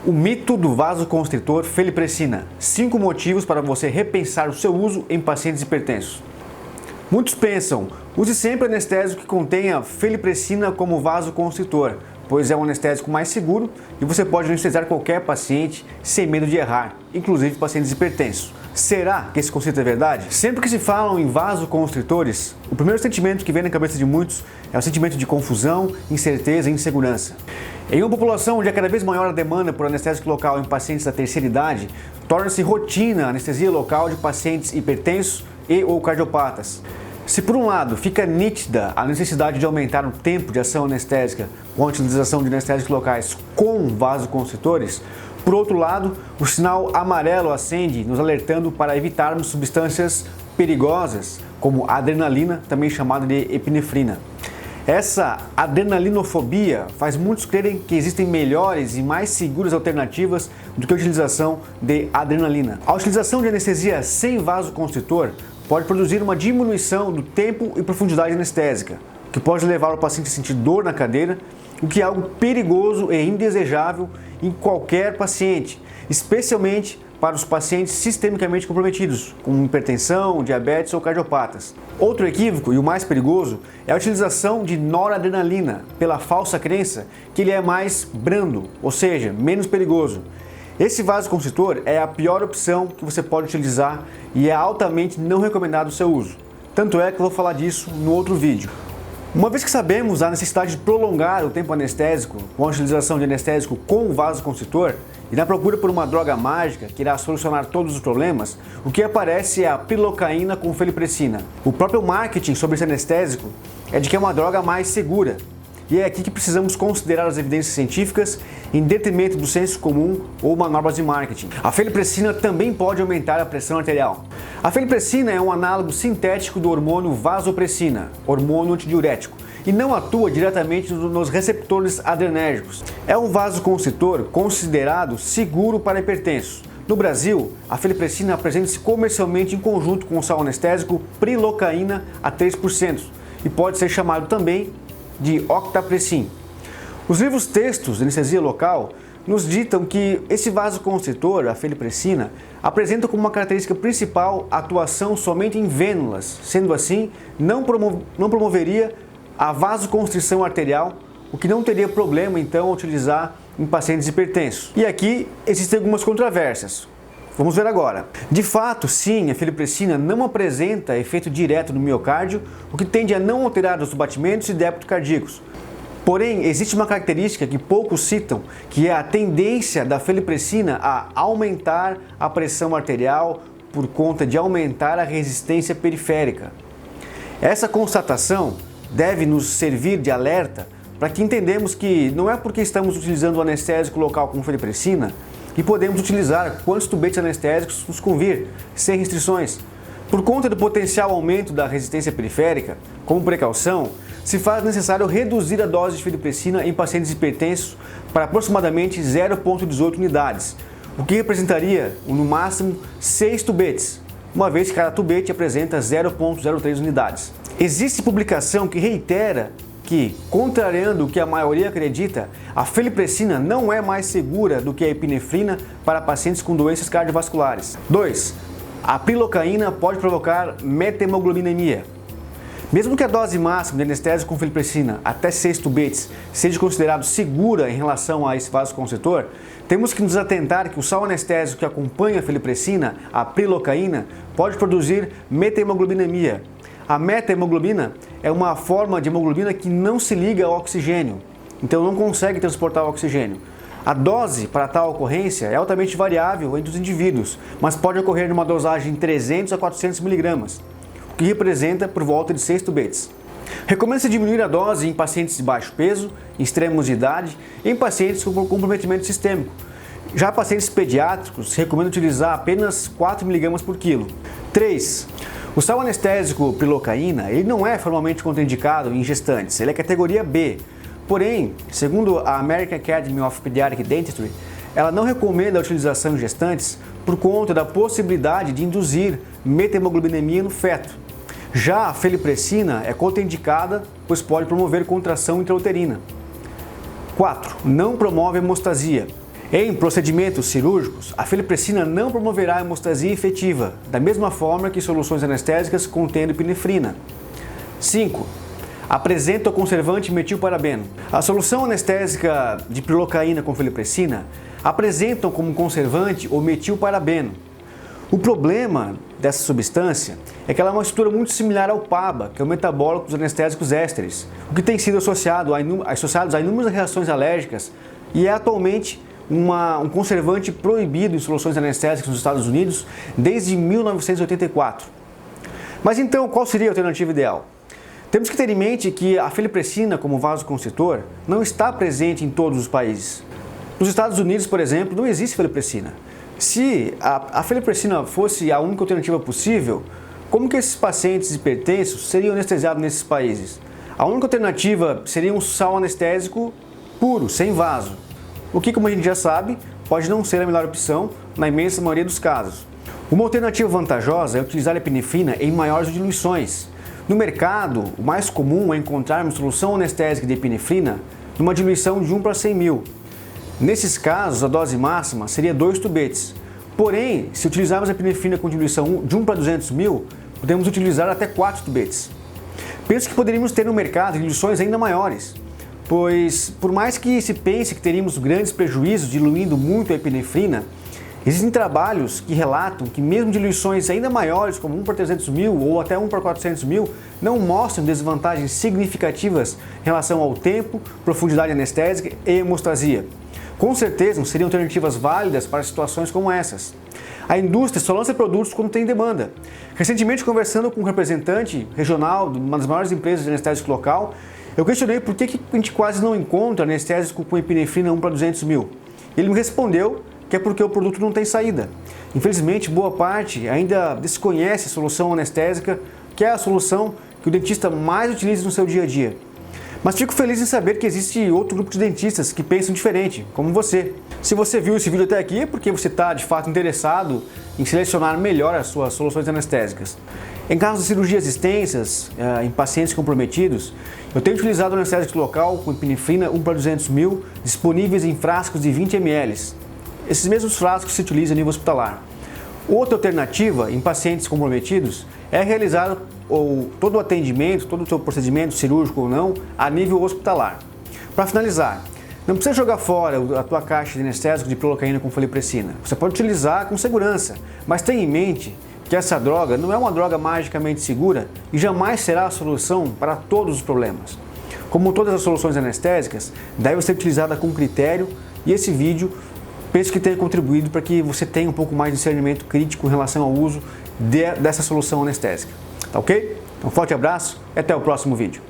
O mito do vasoconstritor felipressina. 5 motivos para você repensar o seu uso em pacientes hipertensos. Muitos pensam, use sempre anestésico que contenha felipressina como vasoconstritor, pois é um anestésico mais seguro e você pode anestesiar qualquer paciente sem medo de errar, inclusive pacientes hipertensos. Será que esse conceito é verdade? Sempre que se falam em vasoconstritores, o primeiro sentimento que vem na cabeça de muitos é o sentimento de confusão, incerteza e insegurança. Em uma população onde é cada vez maior a demanda por anestésico local em pacientes da terceira idade, torna-se rotina a anestesia local de pacientes hipertensos e ou cardiopatas. Se por um lado fica nítida a necessidade de aumentar o tempo de ação anestésica com a utilização de anestésicos locais com vasoconstritores, por outro lado, o sinal amarelo acende nos alertando para evitarmos substâncias perigosas como a adrenalina, também chamada de epinefrina. Essa adrenalinofobia faz muitos crerem que existem melhores e mais seguras alternativas do que a utilização de adrenalina. A utilização de anestesia sem vasoconstritor pode produzir uma diminuição do tempo e profundidade anestésica, que pode levar o paciente a sentir dor na cadeira, o que é algo perigoso e indesejável em qualquer paciente, especialmente para os pacientes sistemicamente comprometidos, com hipertensão, diabetes ou cardiopatas. Outro equívoco, e o mais perigoso, é a utilização de noradrenalina, pela falsa crença que ele é mais brando, ou seja, menos perigoso. Esse vasoconstritor é a pior opção que você pode utilizar e é altamente não recomendado o seu uso. Tanto é que eu vou falar disso no outro vídeo. Uma vez que sabemos a necessidade de prolongar o tempo anestésico com a utilização de anestésico com vasoconstritor e na procura por uma droga mágica que irá solucionar todos os problemas, o que aparece é a prilocaína com felipressina. O próprio marketing sobre esse anestésico é de que é uma droga mais segura. E é aqui que precisamos considerar as evidências científicas em detrimento do senso comum ou manobras de marketing. A felipressina também pode aumentar a pressão arterial. A felipressina é um análogo sintético do hormônio vasopressina, hormônio antidiurético, e não atua diretamente nos receptores adrenérgicos. É um vasoconstritor considerado seguro para hipertensos. No Brasil, a felipressina apresenta-se comercialmente em conjunto com o sal anestésico prilocaína a 3% e pode ser chamado também de octapressin. Os livros textos de anestesia local nos ditam que esse vasoconstritor, a felipressina, apresenta como uma característica principal a atuação somente em vênulas, sendo assim, não promoveria a vasoconstrição arterial, o que não teria problema então a utilizar em pacientes hipertensos. E aqui existem algumas controvérsias. Vamos ver agora. De fato, sim, a felipressina não apresenta efeito direto no miocárdio, o que tende a não alterar os batimentos e débitos cardíacos. Porém, existe uma característica que poucos citam, que é a tendência da felipressina a aumentar a pressão arterial por conta de aumentar a resistência periférica. Essa constatação deve nos servir de alerta para que entendamos que não é porque estamos utilizando o anestésico local com felipressina e podemos utilizar quantos tubetes anestésicos nos convir, sem restrições. Por conta do potencial aumento da resistência periférica, como precaução, se faz necessário reduzir a dose de felipressina em pacientes hipertensos para aproximadamente 0,18 unidades, o que representaria, no máximo, 6 tubetes, uma vez que cada tubete apresenta 0,03 unidades. Existe publicação que reitera que, contrariando o que a maioria acredita, a felipressina não é mais segura do que a epinefrina para pacientes com doenças cardiovasculares. 2. A prilocaína pode provocar metemoglobinemia. Mesmo que a dose máxima de anestésico com felipressina, até 6 tubetes, seja considerado segura em relação a esse vasoconstritor, temos que nos atentar que o sal anestésico que acompanha a felipressina, a prilocaína, pode produzir metemoglobinemia. A metahemoglobina é uma forma de hemoglobina que não se liga ao oxigênio, então não consegue transportar o oxigênio. A dose para tal ocorrência é altamente variável entre os indivíduos, mas pode ocorrer numa dosagem de 300 a 400 mg, o que representa por volta de 6 tubetes. Recomenda-se diminuir a dose em pacientes de baixo peso, em extremos de idade e em pacientes com comprometimento sistêmico. Já pacientes pediátricos, recomenda utilizar apenas 4 mg por quilo. 3. O sal anestésico prilocaína ele não é formalmente contraindicado em gestantes, ele é categoria B. Porém, segundo a American Academy of Pediatric Dentistry, ela não recomenda a utilização em gestantes por conta da possibilidade de induzir metemoglobinemia no feto. Já a felipressina é contraindicada, pois pode promover contração intrauterina. 4. Não promove hemostasia. Em procedimentos cirúrgicos, a feliprecina não promoverá a hemostasia efetiva, da mesma forma que soluções anestésicas contendo epinefrina. 5. Apresenta o conservante metilparabeno. A solução anestésica de prilocaína com feliprecina apresentam como conservante o metilparabeno. O problema dessa substância é que ela é uma estrutura muito similar ao PABA, que é o metabólico dos anestésicos ésteres, o que tem sido associado a inúmeras reações alérgicas e é atualmente um conservante proibido em soluções anestésicas nos Estados Unidos desde 1984. Mas então, qual seria a alternativa ideal? Temos que ter em mente que a feliprecina como vasoconstritor não está presente em todos os países. Nos Estados Unidos, por exemplo, não existe feliprecina. Se a feliprecina fosse a única alternativa possível, como que esses pacientes hipertensos seriam anestesiados nesses países? A única alternativa seria um sal anestésico puro, sem vaso. O que, como a gente já sabe, pode não ser a melhor opção na imensa maioria dos casos. Uma alternativa vantajosa é utilizar a epinefrina em maiores diluições. No mercado, o mais comum é encontrarmos solução anestésica de epinefrina numa diluição de 1 para 100 mil. Nesses casos, a dose máxima seria 2 tubetes. Porém, se utilizarmos a epinefrina com diluição de 1 para 200 mil, podemos utilizar até 4 tubetes. Penso que poderíamos ter no mercado diluições ainda maiores, pois por mais que se pense que teríamos grandes prejuízos diluindo muito a epinefrina, existem trabalhos que relatam que mesmo diluições ainda maiores, como 1 para 300 mil ou até 1 para 400 mil, não mostram desvantagens significativas em relação ao tempo, profundidade anestésica e hemostasia. Com certeza seriam alternativas válidas para situações como essas. A indústria só lança produtos quando tem demanda. Recentemente, conversando com um representante regional de uma das maiores empresas de anestésico local, eu questionei por que a gente quase não encontra anestésico com epinefrina 1 para 200 mil. Ele me respondeu que é porque o produto não tem saída. Infelizmente, boa parte ainda desconhece a solução anestésica, que é a solução que o dentista mais utiliza no seu dia a dia. Mas fico feliz em saber que existe outro grupo de dentistas que pensam diferente, como você. Se você viu esse vídeo até aqui é porque você está de fato interessado em selecionar melhor as suas soluções anestésicas. Em casos de cirurgias extensas, em pacientes comprometidos, eu tenho utilizado o anestésico local com epinefrina 1 para 200 mil, disponíveis em frascos de 20 ml. Esses mesmos frascos se utilizam a nível hospitalar. Outra alternativa em pacientes comprometidos é realizar todo o atendimento, todo o seu procedimento cirúrgico ou não, a nível hospitalar. Para finalizar, não precisa jogar fora a tua caixa de anestésico de prilocaína com feliprecina. Você pode utilizar com segurança, mas tenha em mente que essa droga não é uma droga magicamente segura e jamais será a solução para todos os problemas. Como todas as soluções anestésicas, deve ser utilizada com critério e esse vídeo penso que tenha contribuído para que você tenha um pouco mais de discernimento crítico em relação ao uso dessa solução anestésica. Tá ok? Um forte abraço e até o próximo vídeo.